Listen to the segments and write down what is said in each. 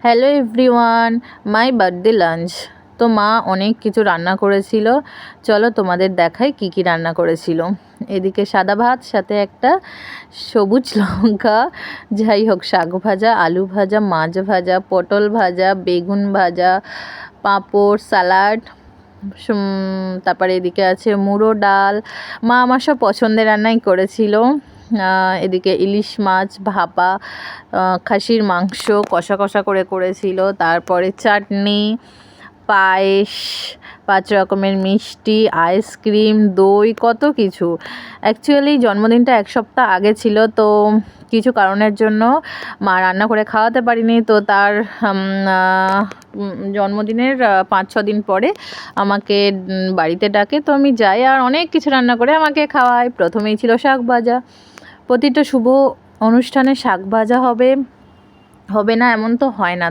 Hello everyone, my birthday lunch. তো মা অনেক কিছু রান্না করেছিল, চলো তোমাদের দেখাই কি কি রান্না করেছিল। এদিকে সাদা ভাত, সাথে একটা সবুজ লঙ্কা, যাই হোক, শাক ভাজা, আলু ভাজা, মাছ ভাজা, পটল ভাজা, বেগুন ভাজা, পাঁপড়, স্যালাড, তারপরে এদিকে আছে মুড়ো ডাল। মা আমার সব পছন্দের রান্নাই করেছিল। এদিকে ইলিশ মাছ ভাপা, খাসির মাংস কষা কষা করে করেছিল, তারপরে চাটনি, পায়েস, 5 রকমের মিষ্টি, আইসক্রিম, দই, কত কিছু। অ্যাকচুয়ালি জন্মদিনটা 1 সপ্তাহ আগে ছিল, তো কিছু কারণের জন্য মা রান্না করে খাওয়াতে পারিনি। তো তার জন্মদিনের 5-6 দিন পরে আমাকে বাড়িতে ডাকে, তো আমি যাই আর অনেক কিছু রান্না করে আমাকে খাওয়ায়। প্রথমেই ছিল শাক ভাজা। প্রতিটা শুভ অনুষ্ঠানে শাক ভাজা হবে না এমন তো হয় না,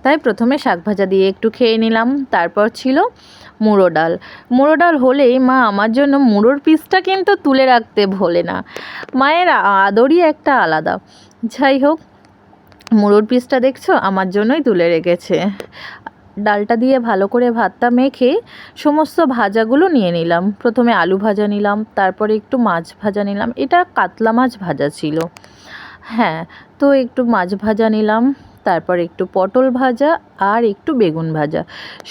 তাই প্রথমে শাক ভাজা দিয়ে একটু খেয়ে নিলাম। তারপর ছিল মুড়ো ডাল। মুড়ো ডাল হলেই মা আমার জন্য মুড়োর পিসটা কিন্তু তুলে রাখতে ভোলে না। মায়ের আদরই একটা আলাদা। যাই হোক, মুড়োর পিসটা দেখছো আমার জন্যই তুলে রেখেছে। ডালটা দিয়ে ভালো করে ভাতটা মেখে সমস্ত ভাজাগুলো নিয়ে নিলাম। প্রথমে আলু ভাজা নিলাম, তারপরে একটু মাছ ভাজা নিলাম। এটা কাতলা মাছ ভাজা ছিল, হ্যাঁ। তো একটু মাছ ভাজা নিলাম, তারপর একটু পটল ভাজা আর একটু বেগুন ভাজা।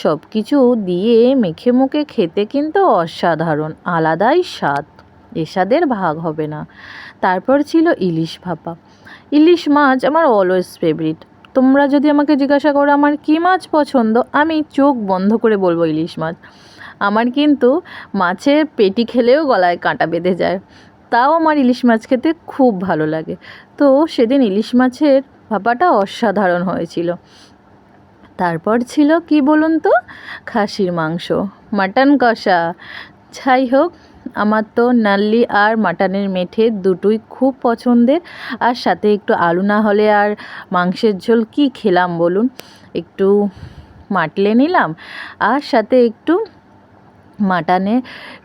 সব কিছু দিয়ে মেখে মুখে খেতে কিন্তু অসাধারণ, আলাদাই স্বাদ, এ স্বাদের ভাগ হবে না। তারপর ছিল ইলিশ ভাপা। ইলিশ মাছ আমার অলওয়েজ ফেভারিট। তোমরা যদি আমাকে জিজ্ঞাসা করো আমার কী মাছ পছন্দ, আমি চোখ বন্ধ করে বলবো ইলিশ মাছ। আমার কিন্তু মাছের পেটি খেলেও গলায় কাঁটা বেঁধে যায়, তাও আমার ইলিশ মাছ খেতে খুব ভালো লাগে। তো সেদিন ইলিশ মাছের ভাপাটা অসাধারণ হয়েছিল। তারপর ছিল কি বলুন তো, খাসির মাংস, মাটন কষা। যাই হোক, আমার তো নাল্লি আর মাটনের মেঠে দুটোই খুব পছন্দের। আর সাথে একটু আলু না হলে আর মাংসের ঝোল কি খেলাম বলুন। একটু মাটলে নিলাম আর সাথে একটু মাটনে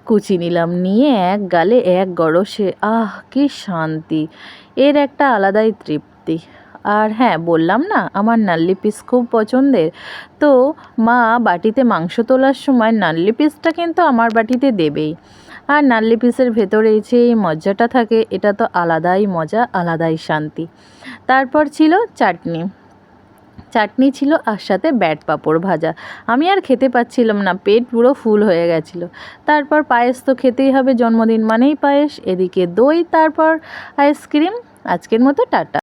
কুচি নিলাম, নিয়ে এক গালে এক গড়সে কি শান্তি, এর একটা আলাদাই তৃপ্তি। আর হ্যাঁ, বললাম না আমার নাল্লি পিস খুব পছন্দের, তো মা বাটিতে মাংস তোলার সময় নাল্লি পিসটা কিন্তু আমার বাটিতে দেবেই। আর নাল্লি পিসের ভেতরে যে এই মজ্জাটা থাকে, এটা তো আলাদাই মজা, আলাদাই শান্তি। তারপর ছিল চাটনি ছিল আর সাথে ব্যাট পাঁপড় ভাজা। আমি আর খেতে পাচ্ছিলাম না, পেট পুরো ফুল হয়ে গেছিলো। তারপর পায়েস তো খেতেই হবে, জন্মদিন মানেই পায়েস। এদিকে দই, তারপর আইসক্রিম। আজকের মতো টাটা।